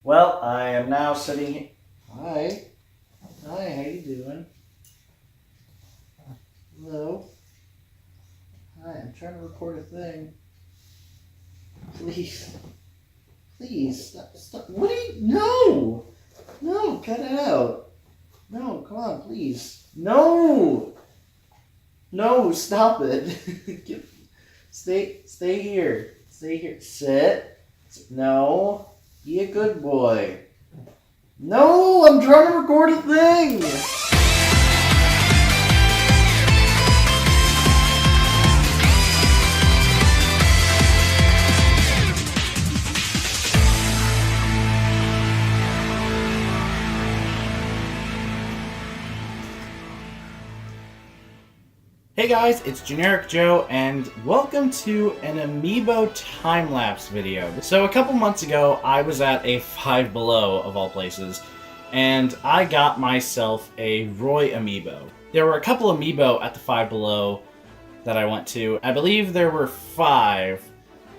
Well, I am now sitting here. Hi. Hi, how you doing? Hello. Hi, I'm trying to record a thing. Please. Please, stop. What are you? No! No, cut it out. No, come on, please. No! No, stop it. Stay here. Stay here. Sit. No. Be a good boy. No, I'm trying to record a thing. Hey guys, it's Generic Joe, and welcome to an amiibo time-lapse video. So a couple months ago, I was at a Five Below, of all places, and I got myself a Roy amiibo. There were a couple amiibo at the Five Below that I went to. I believe there were 5.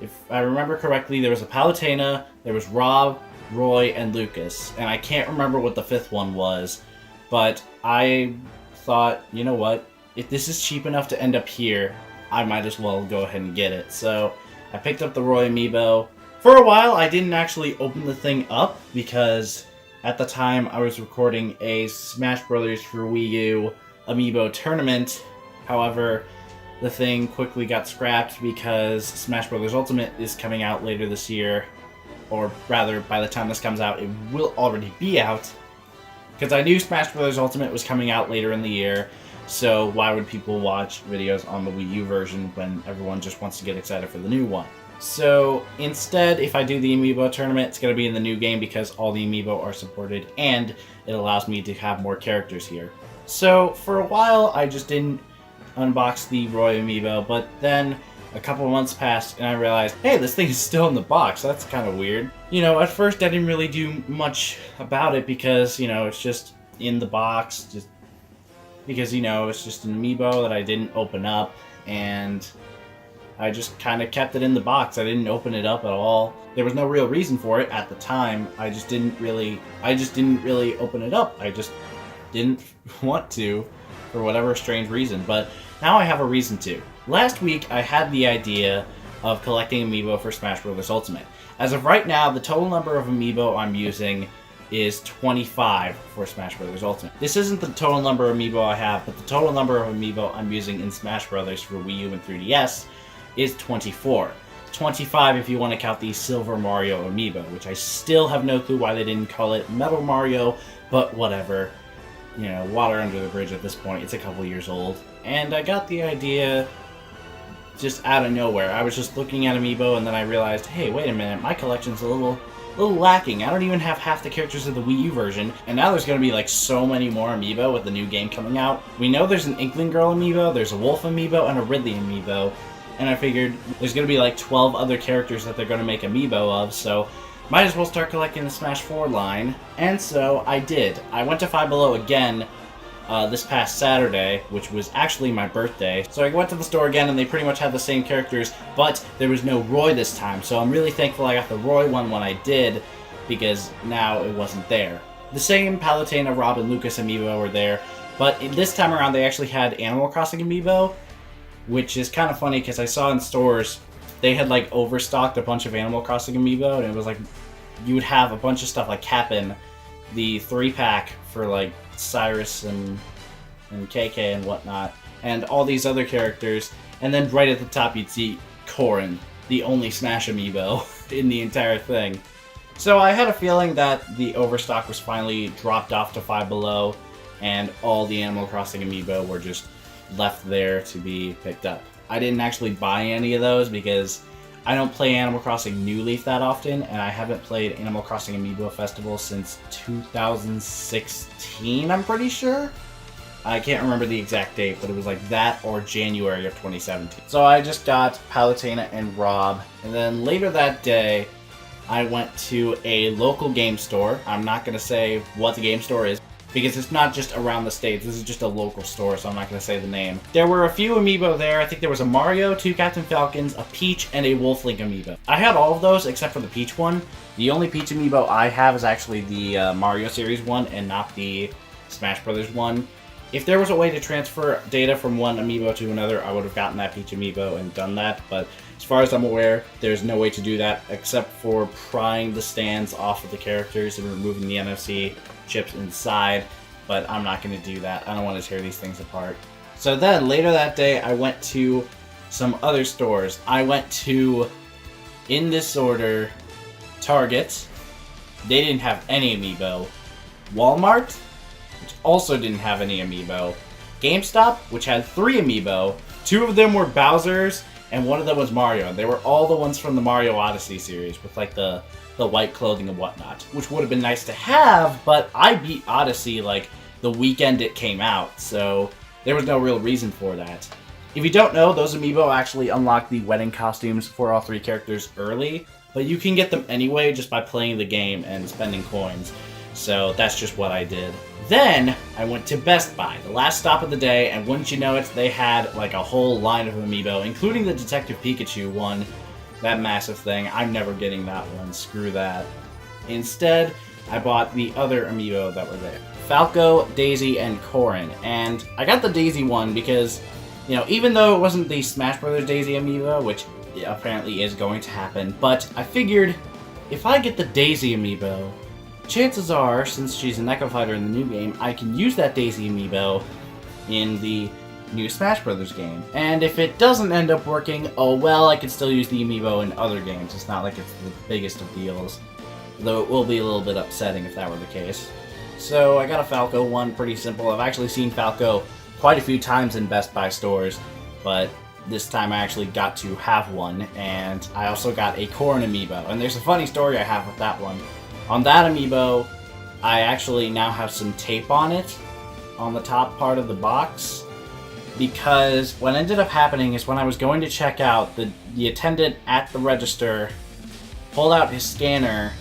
If I remember correctly, there was a Palutena, there was Rob, Roy, and Lucas, and I can't remember what the 5th one was, but I thought, you know what? If this is cheap enough to end up here, I might as well go ahead and get it. So I picked up the Roy amiibo. For a while, I didn't actually open the thing up because at the time I was recording a Smash Brothers for Wii U amiibo tournament. However, the thing quickly got scrapped because Smash Brothers Ultimate is coming out later this year. Or rather, by the time this comes out, it will already be out. Because I knew Smash Brothers Ultimate was coming out later in the year. So why would people watch videos on the Wii U version when everyone just wants to get excited for the new one? So instead, if I do the amiibo tournament, it's going to be in the new game because all the amiibo are supported and it allows me to have more characters here. So for a while, I just didn't unbox the Roy amiibo, but then a couple months passed and I realized, hey, this thing is still in the box. That's kind of weird. You know, at first I didn't really do much about it because, you know, it's just in the box, just because, you know, it's just an amiibo that I didn't open up, and I just kind of kept it in the box. I didn't open it up at all. There was no real reason for it at the time. I just didn't really open it up. I just didn't want to, for whatever strange reason, but now I have a reason to. Last week, I had the idea of collecting amiibo for Smash Bros. Ultimate. As of right now, the total number of amiibo I'm using is 25 for Smash Bros. Ultimate. This isn't the total number of amiibo I have, but the total number of amiibo I'm using in Smash Bros. For Wii U and 3DS is 24. 25 if you want to count the Silver Mario amiibo, which I still have no clue why they didn't call it Metal Mario, but whatever. You know, water under the bridge at this point. It's a couple years old. And I got the idea just out of nowhere. I was just looking at amiibo and then I realized, hey, wait a minute, my collection's a little lacking. I don't even have half the characters of the Wii U version, and now there's going to be like so many more amiibo with the new game coming out. We know there's an Inkling Girl amiibo, there's a Wolf amiibo, and a Ridley amiibo, and I figured there's going to be like 12 other characters that they're going to make amiibo of, so might as well start collecting the Smash 4 line. And so I did. I went to Five Below again this past Saturday, which was actually my birthday. So I went to the store again and they pretty much had the same characters, but there was no Roy this time. So I'm really thankful I got the Roy one when I did, because now it wasn't there. The same Palutena, Rob, and Lucas amiibo were there, but this time around they actually had Animal Crossing amiibo, which is kind of funny because I saw in stores they had like overstocked a bunch of Animal Crossing amiibo, and it was like you would have a bunch of stuff like Cap'n, the 3-pack for like Cyrus and KK and whatnot, and all these other characters, and then right at the top you'd see Corrin, the only Smash amiibo in the entire thing. So I had a feeling that the overstock was finally dropped off to Five Below, and all the Animal Crossing amiibo were just left there to be picked up. I didn't actually buy any of those because I don't play Animal Crossing New Leaf that often, and I haven't played Animal Crossing Amiibo Festival since 2016, I'm pretty sure? I can't remember the exact date, but it was like that or January of 2017. So I just got Palutena and Rob, and then later that day, I went to a local game store. I'm not going to say what the game store is. because it's not just around the States. This is just a local store, so I'm not going to say the name. There were a few amiibo there. I think there was a Mario, 2 Captain Falcons, a Peach, and a Wolflink amiibo. I had all of those except for the Peach one. The only Peach amiibo I have is actually the Mario series one and not the Smash Brothers one. If there was a way to transfer data from one amiibo to another, I would have gotten that Peach amiibo and done that, but as far as I'm aware, there's no way to do that except for prying the stands off of the characters and removing the NFC chips inside, but I'm not going to do that. I don't want to tear these things apart. So then, later that day, I went to some other stores. I went to, in this order, Target. They didn't have any amiibo. Walmart, which also didn't have any amiibo. GameStop, which had 3 amiibo. 2 of them were Bowser's, and 1 of them was Mario. They were all the ones from the Mario Odyssey series, with like the white clothing and whatnot, which would have been nice to have, but I beat Odyssey like the weekend it came out, so there was no real reason for that. If you don't know, those amiibo actually unlock the wedding costumes for all 3 characters early, but you can get them anyway just by playing the game and spending coins, so that's just what I did. Then, I went to Best Buy, the last stop of the day, and wouldn't you know it, they had like a whole line of amiibo, including the Detective Pikachu one. That massive thing. I'm never getting that one. Screw that. Instead, I bought the other amiibo that were there. Falco, Daisy, and Corrin. And I got the Daisy one because, you know, even though it wasn't the Smash Brothers Daisy amiibo, which apparently is going to happen, but I figured if I get the Daisy amiibo, chances are, since she's an Echo Fighter in the new game, I can use that Daisy amiibo in the new Smash Brothers game. And if it doesn't end up working, oh well, I can still use the amiibo in other games. It's not like it's the biggest of deals, though it will be a little bit upsetting if that were the case. So I got a Falco one, pretty simple. I've actually seen Falco quite a few times in Best Buy stores, but this time I actually got to have one, and I also got a Corrin amiibo. And there's a funny story I have with that one. On that amiibo, I actually now have some tape on it, on the top part of the box, because what ended up happening is when I was going to check out, the attendant at the register pulled out his scanner,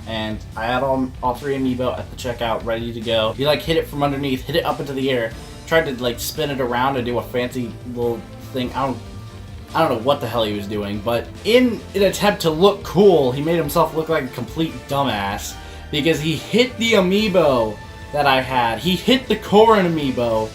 and I had all 3 amiibo at the checkout ready to go. He like hit it from underneath, hit it up into the air, tried to like spin it around and do a fancy little thing. I don't know what the hell he was doing, but in an attempt to look cool, he made himself look like a complete dumbass because he hit the amiibo that I had. He hit the Corrin amiibo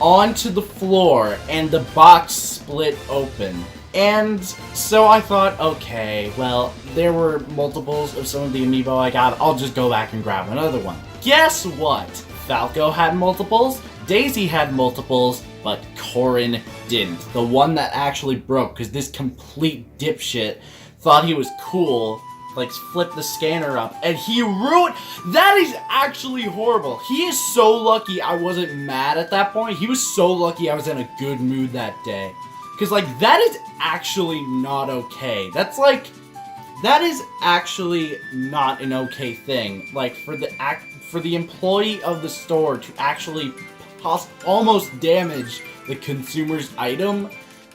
onto the floor, and the box split open. And so I thought, okay, well, there were multiples of some of the amiibo I got. I'll just go back and grab another one. Guess what? Falco had multiples, Daisy had multiples, but Corrin didn't. The one that actually broke, because this complete dipshit thought he was cool, like flipped the scanner up, and he ruined. That is actually horrible. He is so lucky I wasn't mad at that point. He was so lucky I was in a good mood that day. Because, like, that is actually not okay. That's like, that is actually not an okay thing. Like, for the employee of the store to actually almost damage the consumer's item,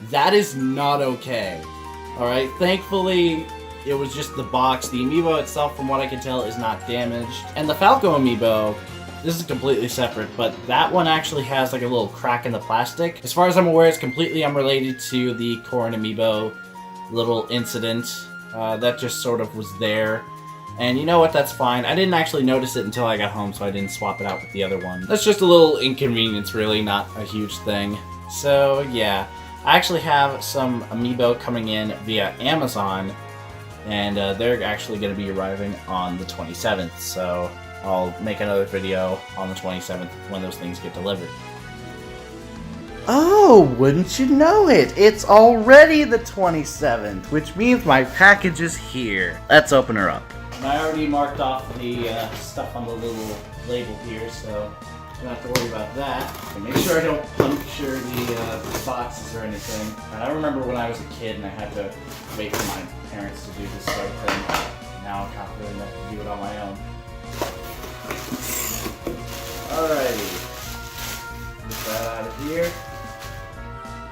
that is not okay. Alright, thankfully, it was just the box. The amiibo itself, from what I can tell, is not damaged. And the Falco amiibo, this is completely separate, but that one actually has like a little crack in the plastic. As far as I'm aware, it's completely unrelated to the Corrin amiibo little incident. That just sort of was there. And you know what, that's fine. I didn't actually notice it until I got home, so I didn't swap it out with the other one. That's just a little inconvenience, really, not a huge thing. So, yeah. I actually have some amiibo coming in via Amazon, and they're actually going to be arriving on the 27th, so I'll make another video on the 27th when those things get delivered. Oh, wouldn't you know it? It's already the 27th, which means my package is here. Let's open her up. I already marked off the stuff on the little label here, so don't have to worry about that. And make sure I don't puncture the boxes or anything. And I remember when I was a kid and I had to wait for my parents to do this sort of thing. Now I'm confident enough to do it on my own. Alrighty. Get that out of here.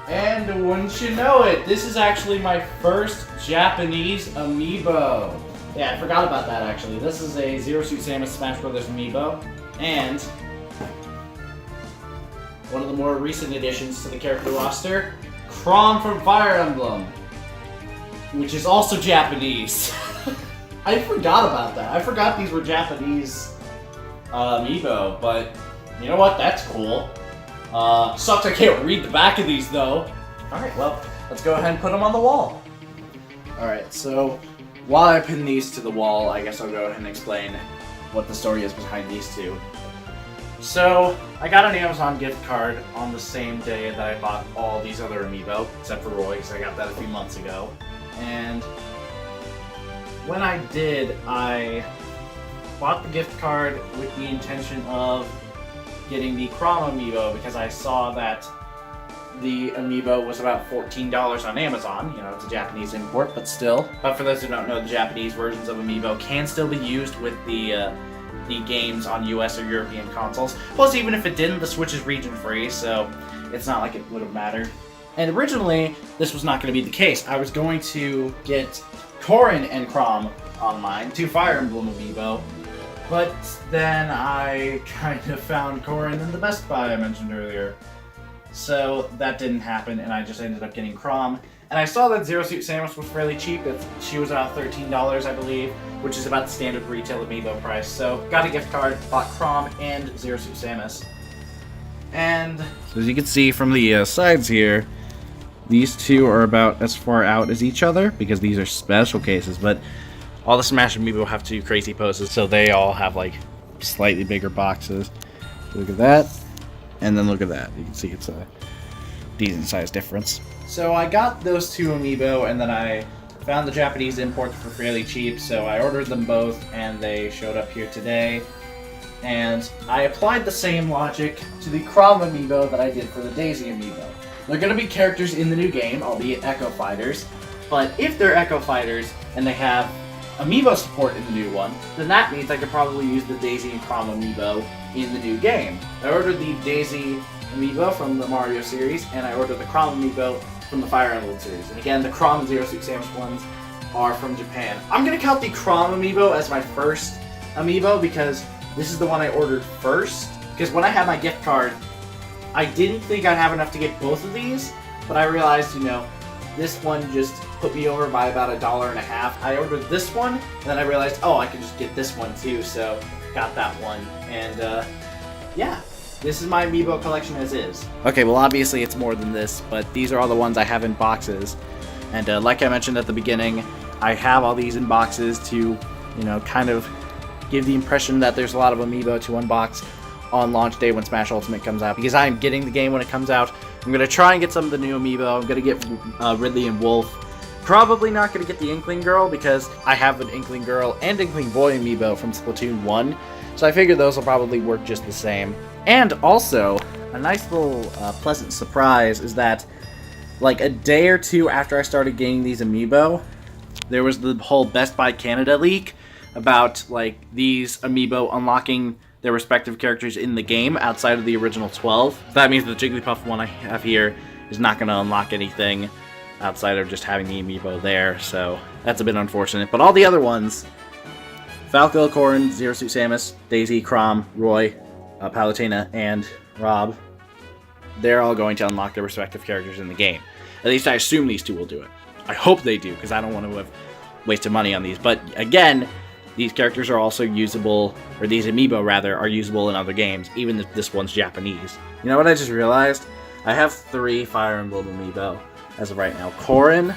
And wouldn't you know it, this is actually my first Japanese amiibo. Yeah, I forgot about that actually. This is a Zero Suit Samus Smash Bros. Amiibo, and one of the more recent additions to the character roster, Chrom from Fire Emblem, which is also Japanese. I forgot about that. I forgot these were Japanese amiibo, but you know what? That's cool. Sucks I can't read the back of these though. Alright, well, let's go ahead and put them on the wall. Alright, so while I pin these to the wall, I guess I'll go ahead and explain what the story is behind these two. So, I got an Amazon gift card on the same day that I bought all these other amiibo, except for Roy, because I got that a few months ago. And when I did, I bought the gift card with the intention of getting the Chrom amiibo, because I saw that the amiibo was about $14 on Amazon. You know, it's a Japanese import, but still. But for those who don't know, the Japanese versions of amiibo can still be used with the games on US or European consoles. Plus, even if it didn't, the Switch is region-free, so it's not like it would have mattered. And originally, this was not going to be the case. I was going to get Corrin and Chrom online, 2 Fire Emblem amiibo, but then I kind of found Corrin in the Best Buy I mentioned earlier. So that didn't happen, and I just ended up getting Chrom. And I saw that Zero Suit Samus was fairly cheap. She was about $13, I believe, which is about the standard retail amiibo price. So got a gift card, bought Chrom and Zero Suit Samus. And as you can see from the sides here, these two are about as far out as each other, because these are special cases, but all the Smash amiibo have 2 crazy poses, so they all have like slightly bigger boxes. Look at that, and then look at that. You can see it's a decent size difference. So I got those 2 amiibo, and then I found the Japanese imports for fairly cheap, so I ordered them both, and they showed up here today. And I applied the same logic to the Chrom amiibo that I did for the Daisy amiibo. They're going to be characters in the new game, albeit Echo Fighters, but if they're Echo Fighters and they have amiibo support in the new one, then that means I could probably use the Daisy and Chrom amiibo in the new game. I ordered the Daisy amiibo from the Mario series, and I ordered the Chrom amiibo from the Fire Emblem series. And again, the Chrom and Zero Suit Samus ones are from Japan. I'm going to count the Chrom amiibo as my first amiibo, because this is the one I ordered first. Because when I had my gift card, I didn't think I'd have enough to get both of these, but I realized, you know, this one just put me over by about $1.50. I ordered this one, and then I realized, oh, I could just get this one too, so got that one. And yeah, this is my amiibo collection as is. Okay, well obviously it's more than this, but these are all the ones I have in boxes. And like I mentioned at the beginning, I have all these in boxes to, you know, kind of give the impression that there's a lot of amiibo to unbox on launch day when Smash Ultimate comes out, because I'm getting the game when it comes out. I'm going to try and get some of the new amiibo. I'm going to get Ridley and Wolf. Probably not going to get the Inkling Girl, because I have an Inkling Girl and Inkling Boy amiibo from Splatoon 1, so I figure those will probably work just the same. And also, a nice little pleasant surprise is that, like a day or two after I started getting these amiibo, there was the whole Best Buy Canada leak about like these amiibo unlocking their respective characters in the game outside of the original 12. So that means the Jigglypuff one I have here is not going to unlock anything outside of just having the amiibo there, so that's a bit unfortunate. But all the other ones, Falco, Corrin, Zero Suit Samus, Daisy, Chrom, Roy, Palutena, and Rob, they're all going to unlock their respective characters in the game. At least I assume these two will do it. I hope they do, because I don't want to have wasted money on these. But again, these characters are also usable, or these amiibo rather, are usable in other games, even if this one's Japanese. You know what I just realized? I have 3 Fire Emblem amiibo as of right now. Corrin,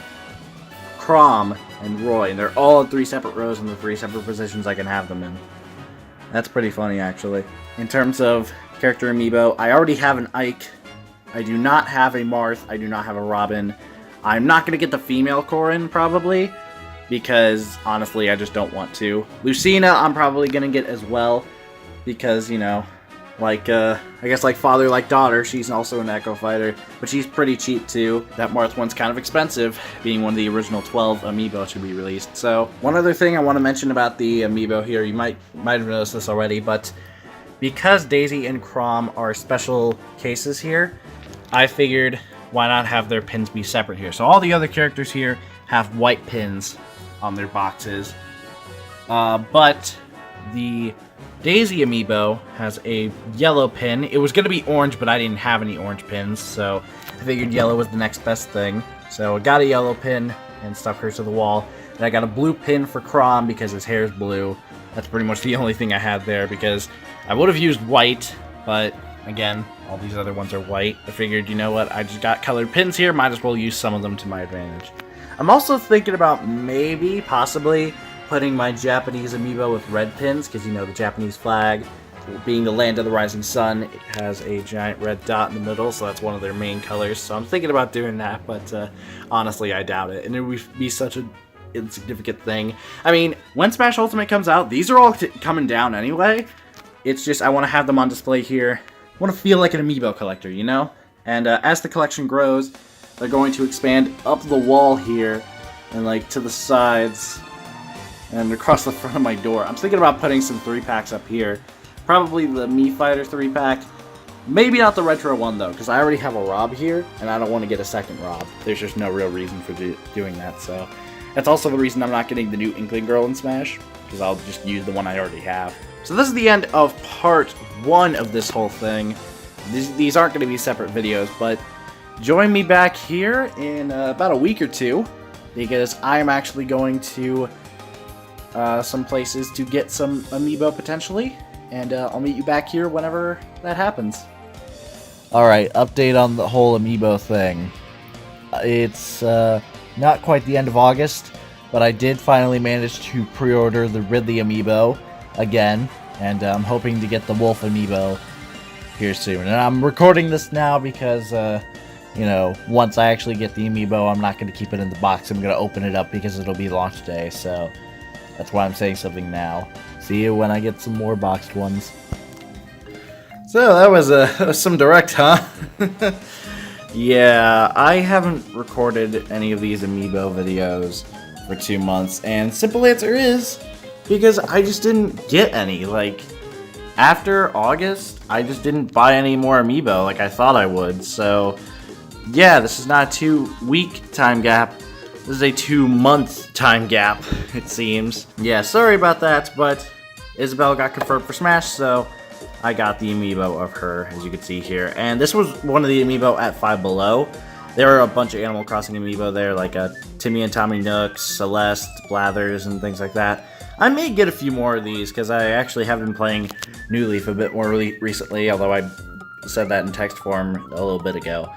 Chrom, and Roy, and they're all in 3 separate rows in the 3 separate positions I can have them in. That's pretty funny, actually. In terms of character amiibo, I already have an Ike. I do not have a Marth. I do not have a Robin. I'm not going to get the female Corrin, probably, because, honestly, I just don't want to. Lucina, I'm probably going to get as well, because, you know, like, I guess like father, like daughter, she's also an Echo Fighter, but she's pretty cheap, too. That Marth one's kind of expensive, being one of the original 12 amiibo to be released. So, one other thing I want to mention about the amiibo here, you might have noticed this already, but because Daisy and Chrom are special cases here, I figured why not have their pins be separate here. So all the other characters here have white pins on their boxes, But the Daisy amiibo has a yellow pin. It was going to be orange, but I didn't have any orange pins, so I figured yellow was the next best thing. So I got a yellow pin and stuck her to the wall. And I got a blue pin for Crom because his hair is blue. That's pretty much the only thing I had there because I would have used white, but again, all these other ones are white. I figured, you know what, I just got colored pins here, might as well use some of them to my advantage. I'm also thinking about maybe, possibly, putting my Japanese amiibo with red pins, because you know the Japanese flag, being the land of the rising sun, it has a giant red dot in the middle, so that's one of their main colors. So I'm thinking about doing that, but honestly, I doubt it. And it would be such an insignificant thing. I mean, when Smash Ultimate comes out, these are all coming down anyway. It's just I want to have them on display here. I want to feel like an amiibo collector, you know? And as the collection grows, they're going to expand up the wall here and like to the sides and across the front of my door. I'm thinking about putting some 3-packs up here. Probably the Mii Fighter 3-pack. Maybe not the retro one though, because I already have a Rob here and I don't want to get a second Rob. There's just no real reason for doing that, so that's also the reason I'm not getting the new Inkling Girl in Smash, because I'll just use the one I already have. So this is the end of part 1 of this whole thing. These aren't going to be separate videos, but join me back here in about a week or two, because I am actually going to some places to get some amiibo potentially, and I'll meet you back here whenever that happens. Alright, update on the whole amiibo thing. It's not quite the end of August, but I did finally manage to pre-order the Ridley amiibo again, and I'm hoping to get the Wolf amiibo here soon. And I'm recording this now because, you know, once I actually get the amiibo, I'm not going to keep it in the box. I'm going to open it up because it'll be launch day, so that's why I'm saying something now. See you when I get some more boxed ones. So that was some direct, huh? Yeah, I haven't recorded any of these amiibo videos for 2 months, and simple answer is because I just didn't get any. Like, after August, I just didn't buy any more amiibo like I thought I would. So, yeah, this is not a 2-week time gap. This is a 2-month time gap, it seems. Yeah, sorry about that, but Isabelle got confirmed for Smash, so I got the amiibo of her, as you can see here. And this was one of the amiibo at Five Below. There were a bunch of Animal Crossing amiibo there, like Timmy and Tommy Nooks, Celeste, Blathers, and things like that. I may get a few more of these, because I actually have been playing New Leaf a bit more recently, although I said that in text form a little bit ago.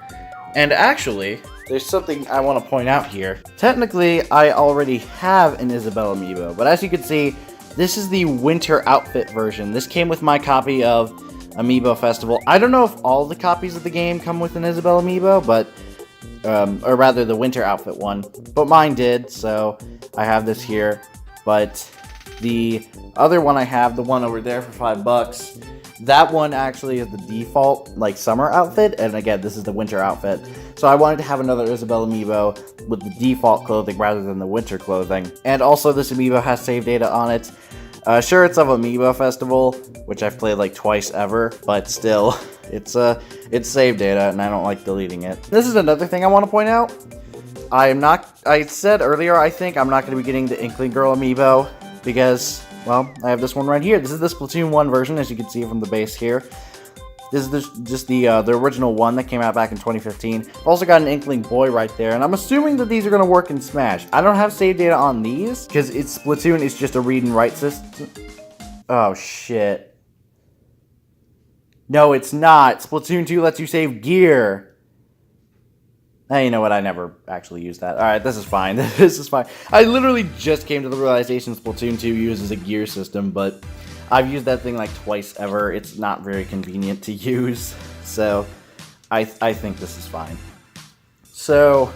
And actually, there's something I want to point out here. Technically, I already have an Isabelle amiibo, but as you can see, this is the winter outfit version. This came with my copy of Amiibo Festival. I don't know if all the copies of the game come with an Isabelle amiibo, but or rather the winter outfit one, but mine did, so I have this here. But the other one I have, the one over there for $5, that one actually is the default, like, summer outfit, and again, this is the winter outfit. So I wanted to have another Isabelle amiibo with the default clothing rather than the winter clothing. And also, this amiibo has save data on it. Sure, it's of Amiibo Festival, which I've played like twice ever, but still, it's save data, and I don't like deleting it. This is another thing I want to point out. I said earlier, I think I'm not going to be getting the Inkling Girl amiibo, because, well, I have this one right here. This is the Splatoon 1 version, as you can see from the base here. This is just the original one that came out back in 2015. I've also got an Inkling Boy right there, and I'm assuming that these are going to work in Smash. I don't have save data on these, because Splatoon is just a read and write system. Oh, shit. No, it's not. Splatoon 2 lets you save gear. Hey, you know what? I never actually used that. Alright, this is fine. This is fine. I literally just came to the realization Splatoon 2 uses a gear system, but I've used that thing like twice ever. It's not very convenient to use, so I think this is fine. So,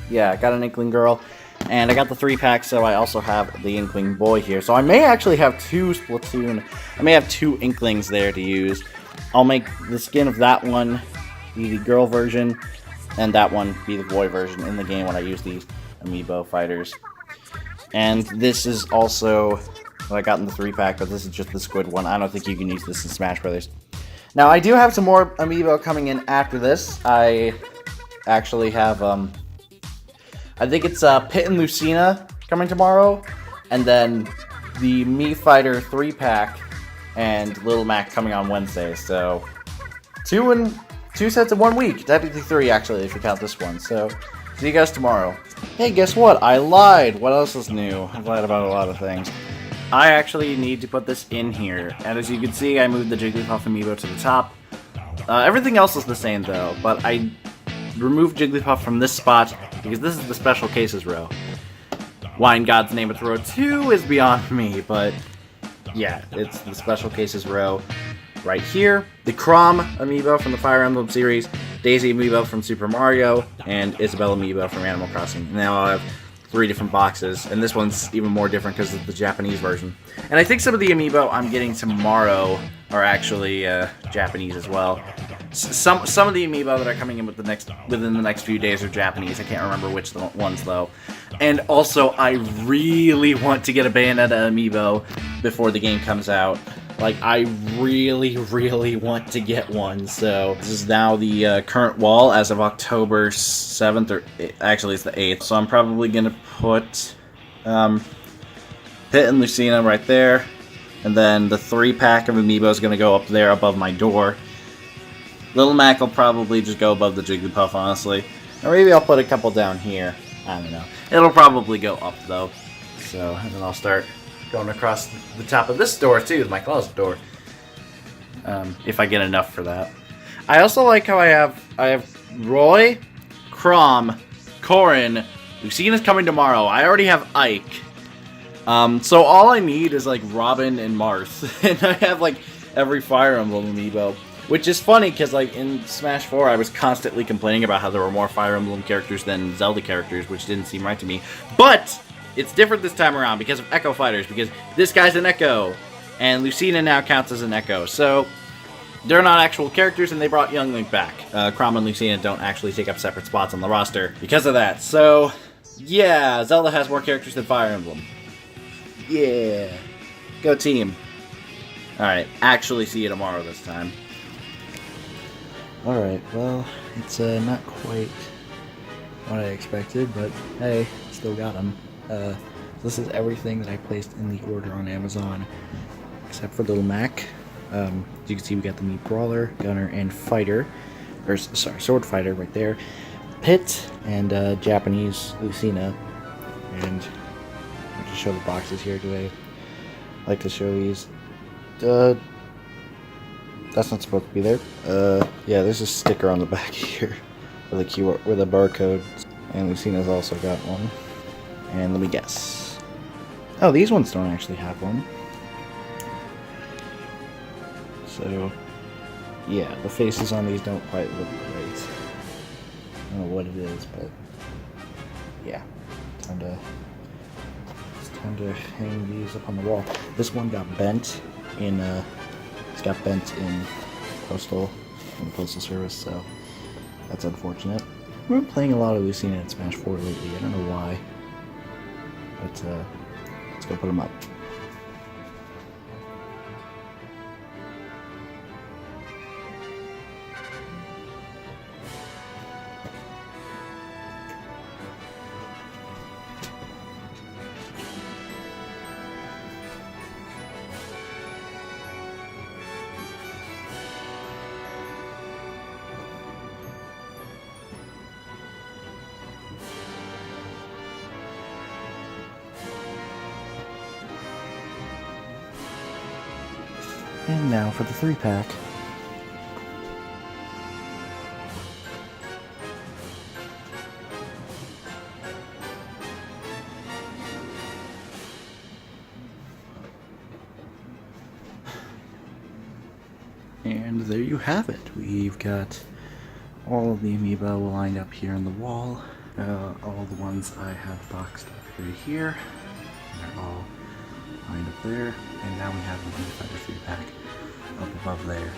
yeah, I got an Inkling Girl, and I got the 3-pack, so I also have the Inkling Boy here. So I may actually have 2 Splatoon. I may have 2 Inklings there to use. I'll make the skin of that one be the girl version, and that one be the boy version in the game when I use these Amiibo fighters. And this is also what I got in the 3-pack, but this is just the squid one. I don't think you can use this in Smash Brothers. Now, I do have some more Amiibo coming in after this. I actually have, I think it's Pit and Lucina coming tomorrow, and then the Mii Fighter 3-pack and Little Mac coming on Wednesday. So two sets in 1 week. Technically 3, actually, if you count this one. So see you guys tomorrow. Hey, guess what? I lied. What else is new? I've lied about a lot of things. I actually need to put this in here. And as you can see, I moved the Jigglypuff amiibo to the top. Everything else is the same, though. But I removed Jigglypuff from this spot because this is the special cases row. Why in God's name it's row 2 is beyond me, but yeah, it's the special cases row right here. The Chrom amiibo from the Fire Emblem series, Daisy amiibo from Super Mario, and Isabelle amiibo from Animal Crossing. Now I have 3 different boxes, and this one's even more different because of the Japanese version. And I think some of the amiibo I'm getting tomorrow are actually Japanese as well. Some of the amiibo that are coming in within the next few days are Japanese. I can't remember which ones though. And also, I really want to get a Bayonetta amiibo before the game comes out. Like, I really, really want to get one. So this is now the current wall as of October 7th, or actually it's the 8th. So I'm probably gonna put Pit and Lucina right there, and then the 3-pack of amiibo is gonna go up there above my door. Little Mac will probably just go above the Jigglypuff, honestly. Or maybe I'll put a couple down here. I don't know. It'll probably go up, though. So, and then I'll start going across the top of this door, too, my closet door. If I get enough for that. I also like how I have Roy, Chrom, Corrin, Lucina's coming tomorrow. I already have Ike. So all I need is, like, Robin and Marth. And I have, like, every Fire Emblem amiibo. Which is funny, because like in Smash 4, I was constantly complaining about how there were more Fire Emblem characters than Zelda characters, which didn't seem right to me. But it's different this time around because of Echo Fighters, because this guy's an Echo, and Lucina now counts as an Echo. So they're not actual characters, and they brought Young Link back. Chrom and Lucina don't actually take up separate spots on the roster because of that. So yeah, Zelda has more characters than Fire Emblem. Yeah, go team. All right, actually see you tomorrow this time. Alright, well, it's not quite what I expected, but hey, still got them. This is everything that I placed in the order on Amazon, except for Little Mac. As you can see, we got the Mii Brawler, Gunner, and Fighter, or sorry, Sword Fighter right there, Pit, and Japanese Lucina. And I'll just show the boxes here today. I like to show these. That's not supposed to be there. Yeah, there's a sticker on the back here with a QR, with a barcode. And Lucina's also got one. And let me guess. Oh, these ones don't actually have one. So, yeah, the faces on these don't quite look great. I don't know what it is, but yeah, it's time to hang these up on the wall. This one got bent in It's got bent in the Postal Service, so that's unfortunate. I've been playing a lot of Lucina in Smash 4 lately. I don't know why, but let's go put them up. And now for the 3-pack. And there you have it. We've got all of the amiibo lined up here on the wall. All the ones I have boxed up here. They're all lined up there. And now we have the Mii Fighter 3-pack up above there.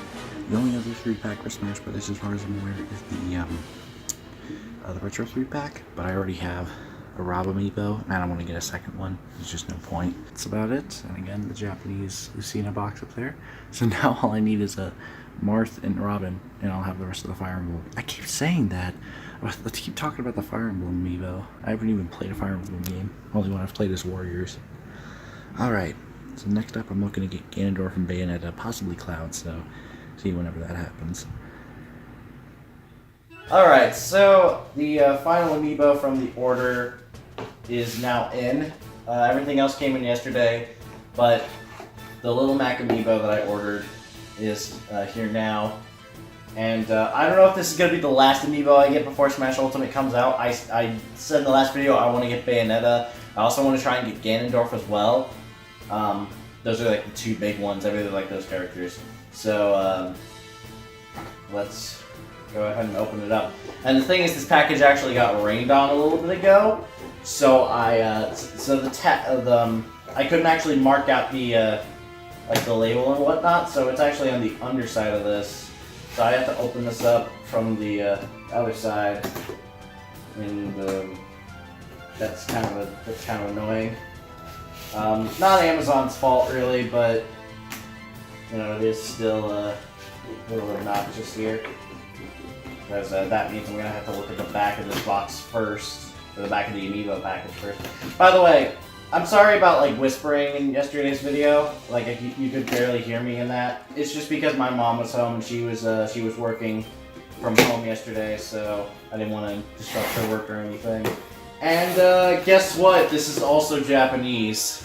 The only other 3-pack for Smash Brothers, as far as I'm aware, is the Retro 3-pack. But I already have a Rob amiibo, and I don't want to get a second one. There's just no point. That's about it. And again, the Japanese Lucina box up there. So now all I need is a Marth and Robin, and I'll have the rest of the Fire Emblem. I keep saying that. Let's keep talking about the Fire Emblem amiibo. I haven't even played a Fire Emblem game. Only one I've played is Warriors. Alright. So next up, I'm looking to get Ganondorf and Bayonetta, possibly Cloud, so see whenever that happens. Alright, so the final amiibo from the order is now in. Everything else came in yesterday, but the Little Mac amiibo that I ordered is here now. And I don't know if this is going to be the last amiibo I get before Smash Ultimate comes out. I said in the last video I want to get Bayonetta. I also want to try and get Ganondorf as well. Those are like the two big ones. I really like those characters. So let's go ahead and open it up. And the thing is, this package actually got rained on a little bit ago. So I couldn't actually mark out the like the label and whatnot. So it's actually on the underside of this. So I have to open this up from the other side, and that's kind of annoying. Not Amazon's fault really, but you know, it is still a little obnoxious here, because that means I'm gonna have to look at the back of this box first, or the back of the amiibo package first. By the way, I'm sorry about like whispering in yesterday's video. Like you could barely hear me in that. It's just because my mom was home and she was working from home yesterday, so I didn't want to disrupt her work or anything. And guess what? This is also Japanese.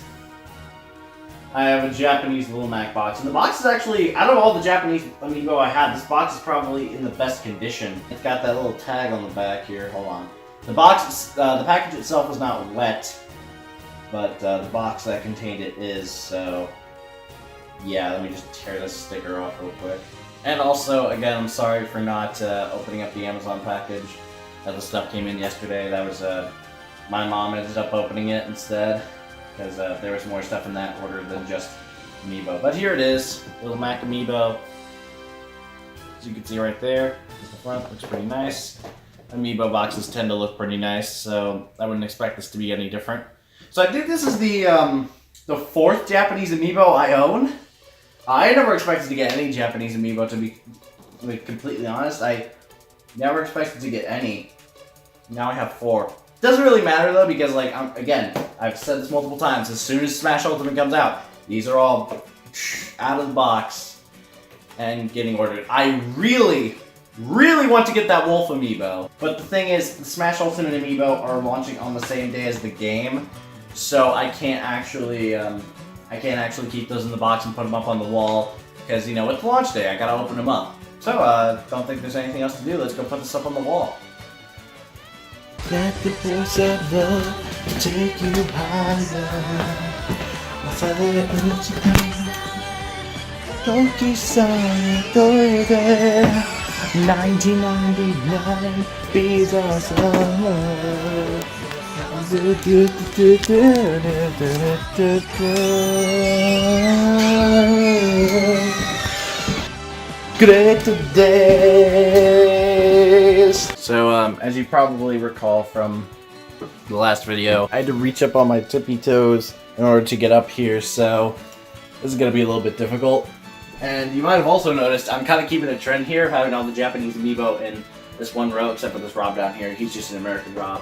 I have a Japanese Little Mac box, and the box is actually, out of all the Japanese amiibo I have, this box is probably in the best condition. It's got that little tag on the back here. Hold on. The box, the package itself was not wet, but the box that contained it is. So yeah, let me just tear this sticker off real quick. And also, again, I'm sorry for not opening up the Amazon package. The stuff came in yesterday. That was my mom ended up opening it instead, because there was more stuff in that order than just amiibo. But here it is, Little Mac amiibo. As you can see right there, the front looks pretty nice. Amiibo boxes tend to look pretty nice, so I wouldn't expect this to be any different. So I think this is the fourth Japanese amiibo I own. I never expected to get any Japanese amiibo, to be completely honest. I never expected to get any. Now I have 4. Doesn't really matter though, because like again, I've said this multiple times. As soon as Smash Ultimate comes out, these are all out of the box and getting ordered. I really want to get that Wolf amiibo, but the thing is, the Smash Ultimate amiibo are launching on the same day as the game, so I can't actually keep those in the box and put them up on the wall, because you know it's launch day. I gotta open them up. So don't think there's anything else to do. Let's go put this up on the wall. Let the force of love take you higher. Donkey Song, 1999, bees are summer. Great days. So, as you probably recall from the last video, I had to reach up on my tippy toes in order to get up here, so this is going to be a little bit difficult. And you might have also noticed I'm kind of keeping a trend here of having all the Japanese amiibo in this one row, except for this Rob down here. He's just an American Rob.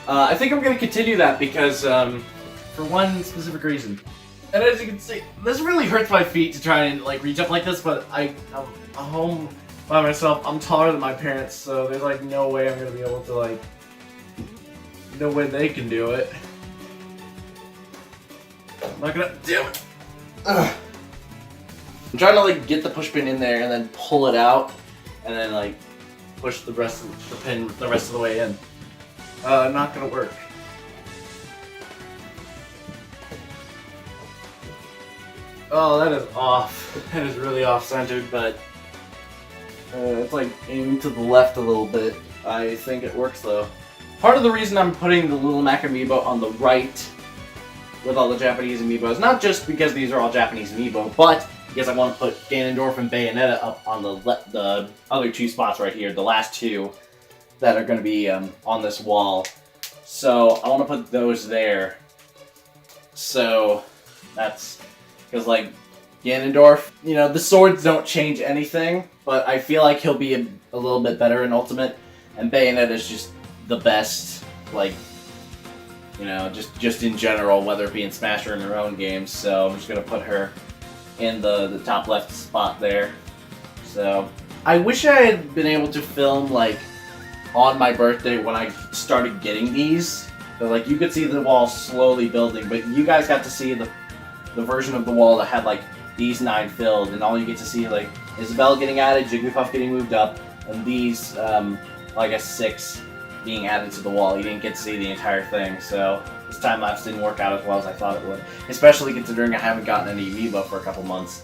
I think I'm going to continue that because, for one specific reason. And as you can see, this really hurts my feet to try and like reach up like this, but I'm home by myself. I'm taller than my parents, so there's like no way I'm going to be able to like, no way they can do it. I'm not gonna, damn it. Ugh. I'm trying to like get the push pin in there and then pull it out, and then like push the rest of the pin the rest of the way in. Not gonna work. Oh, that is off. That is really off-centered, but it's like aiming to the left a little bit. I think it works though. Part of the reason I'm putting the Little Mac amiibo on the right with all the Japanese amiibos, not just because these are all Japanese amiibo, but because I want to put Ganondorf and Bayonetta up on the other two spots right here, the last two that are going to be on this wall. So I want to put those there. So that's because like Ganondorf, you know, the swords don't change anything, but I feel like he'll be a little bit better in Ultimate, and Bayonetta is just the best, like, you know, just in general, whether it be in Smash or in her own games. So I'm just gonna put her in the top left spot there. So I wish I had been able to film like on my birthday when I started getting these. So like you could see the wall slowly building, but you guys got to see the version of the wall that had like these 9 filled, and all you get to see like Isabelle getting added, Jigglypuff getting moved up, and these well, I guess 6 being added to the wall. You didn't get to see the entire thing, so this time lapse didn't work out as well as I thought it would, especially considering I haven't gotten any amiibo for a couple months.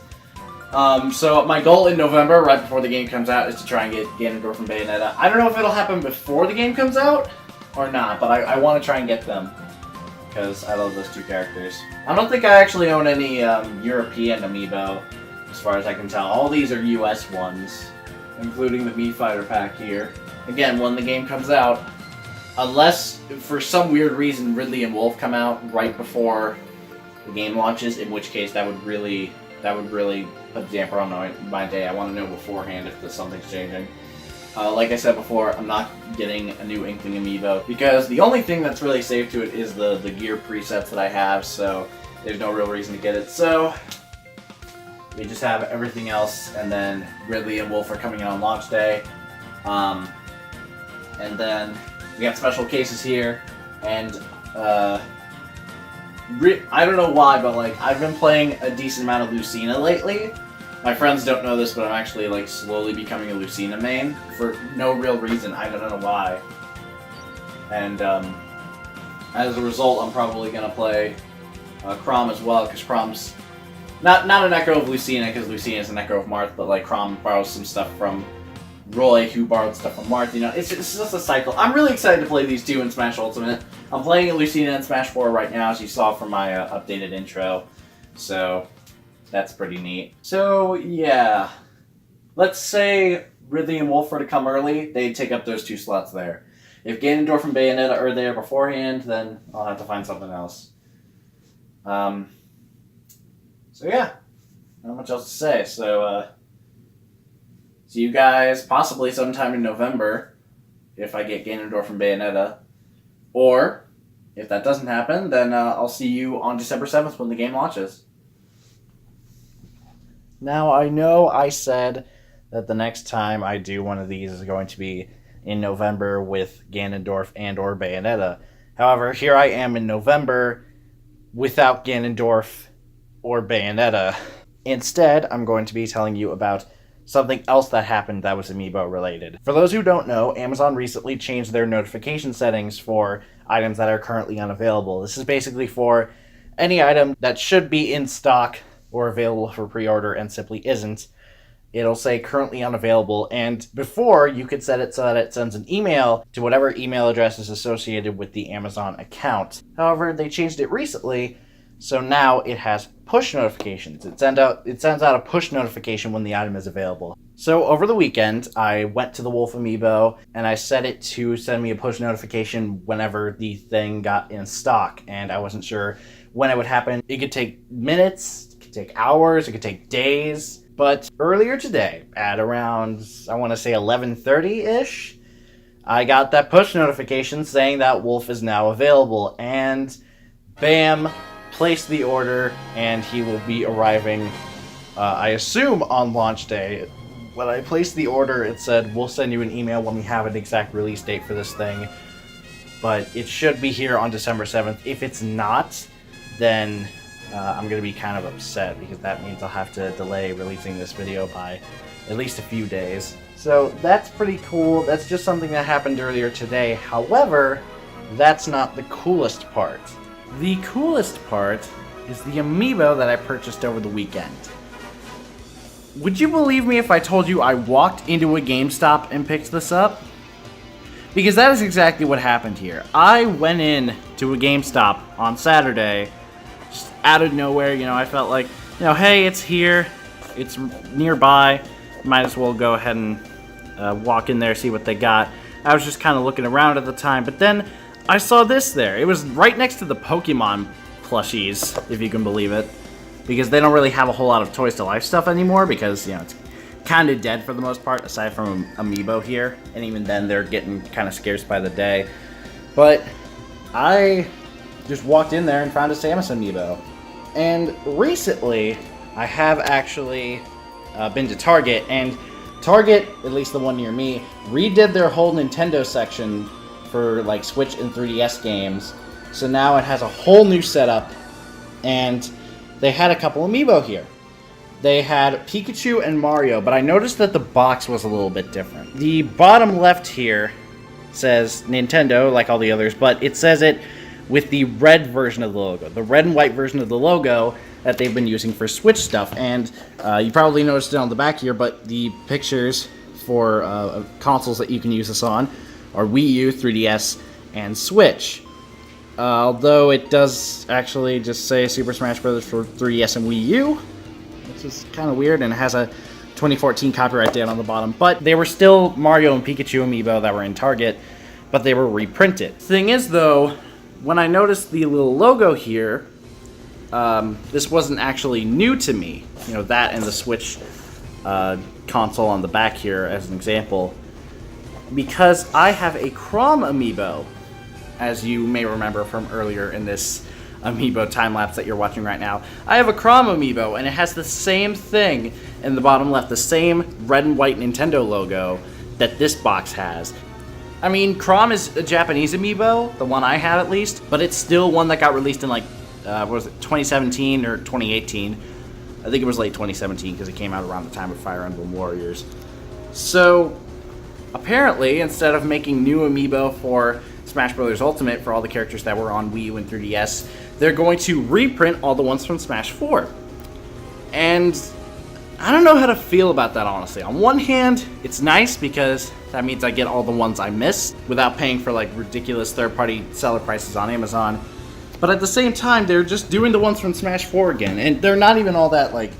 So my goal in November, right before the game comes out, is to try and get Ganondorf and Bayonetta. I don't know if it'll happen before the game comes out or not, but I want to try and get them because I love those 2 characters. I don't think I actually own any European amiibo, as far as I can tell. All these are US ones, including the Mii Fighter pack here. Again, when the game comes out, unless for some weird reason Ridley and Wolf come out right before the game launches, in which case that would really put a damper on my day. I want to know beforehand if something's changing. Like I said before, I'm not getting a new Inkling amiibo because the only thing that's really saved to it is the gear presets that I have, so there's no real reason to get it. So we just have everything else, and then Ridley and Wolf are coming in on launch day. And then we got special cases here, and I don't know why, but like I've been playing a decent amount of Lucina lately. My friends don't know this, but I'm actually like slowly becoming a Lucina main for no real reason. I don't know why. And as a result, I'm probably gonna play Chrom as well, because Chrom's not an echo of Lucina, because Lucina is an echo of Marth, but like Chrom borrows some stuff from Roy, who borrowed stuff from Marth. You know, it's just a cycle. I'm really excited to play these 2 in Smash Ultimate. I'm playing Lucina in Smash 4 right now, as you saw from my updated intro. So that's pretty neat. So yeah, let's say Ridley and Wolf were to come early, they'd take up those 2 slots there. If Ganondorf and Bayonetta are there beforehand, then I'll have to find something else. So yeah, not much else to say. So see you guys possibly sometime in November if I get Ganondorf and Bayonetta. Or if that doesn't happen, then I'll see you on December 7th when the game launches. Now, I know I said that the next time I do one of these is going to be in November with Ganondorf and or Bayonetta. However, here I am in November without Ganondorf or Bayonetta. Instead, I'm going to be telling you about something else that happened that was amiibo related. For those who don't know, Amazon recently changed their notification settings for items that are currently unavailable. This is basically for any item that should be in stock or available for pre-order and simply isn't. It'll say currently unavailable, and before you could set it so that it sends an email to whatever email address is associated with the Amazon account. However, they changed it recently, so now it has push notifications. It sends out a push notification when the item is available. So over the weekend, I went to the Wolf Amiibo and I set it to send me a push notification whenever the thing got in stock, and I wasn't sure when it would happen. It could take minutes, it could take hours, it could take days. But earlier today, at around, I want to say 11:30-ish, I got that push notification saying that Wolf is now available, and bam, placed the order, and he will be arriving, I assume, on launch day. When I placed the order, it said, we'll send you an email when we have an exact release date for this thing, but it should be here on December 7th. If it's not, then I'm going to be kind of upset, because that means I'll have to delay releasing this video by at least a few days. So that's pretty cool. That's just something that happened earlier today. However, that's not the coolest part. The coolest part is the amiibo that I purchased over the weekend. Would you believe me if I told you I walked into a GameStop and picked this up? Because that is exactly what happened here. I went in to a GameStop on Saturday, just out of nowhere. You know, I felt like, you know, hey, it's here, it's nearby, might as well go ahead and walk in there, see what they got. I was just kind of looking around at the time, but then I saw this there. It was right next to the Pokemon plushies, if you can believe it, because they don't really have a whole lot of Toys to Life stuff anymore, because, you know, it's kind of dead for the most part, aside from Amiibo here, and even then they're getting kind of scarce by the day. But I just walked in there and found a Samus amiibo. And recently, I have actually been to Target, and Target, at least the one near me, redid their whole Nintendo section for like Switch and 3DS games. So now it has a whole new setup, and they had a couple amiibo here. They had Pikachu and Mario, but I noticed that the box was a little bit different. The bottom left here says Nintendo, like all the others, but it says it with the red version of the logo, the red and white version of the logo that they've been using for Switch stuff. And you probably noticed it on the back here, but the pictures for consoles that you can use this on are Wii U, 3DS, and Switch. Although it does actually just say Super Smash Bros. For 3DS and Wii U, which is kind of weird, and it has a 2014 copyright date on the bottom. But they were still Mario and Pikachu amiibo that were in Target, but they were reprinted. Thing is, though, when I noticed the little logo here, this wasn't actually new to me. You know, that and the Switch console on the back here as an example. Because I have a Chrom amiibo, as you may remember from earlier in this amiibo time-lapse that you're watching right now. I have a Chrom amiibo, and it has the same thing in the bottom left, the same red and white Nintendo logo that this box has. I mean, Chrom is a Japanese amiibo, the one I have at least, but it's still one that got released in like, what was it, 2017 or 2018? I think it was late 2017 because it came out around the time of Fire Emblem Warriors. So, apparently, instead of making new amiibo for Smash Bros. Ultimate for all the characters that were on Wii U and 3DS, they're going to reprint all the ones from Smash 4. And I don't know how to feel about that, honestly. On one hand, it's nice because that means I get all the ones I missed without paying for like ridiculous third-party seller prices on Amazon. But at the same time, they're just doing the ones from Smash 4 again, and they're not even all that, like,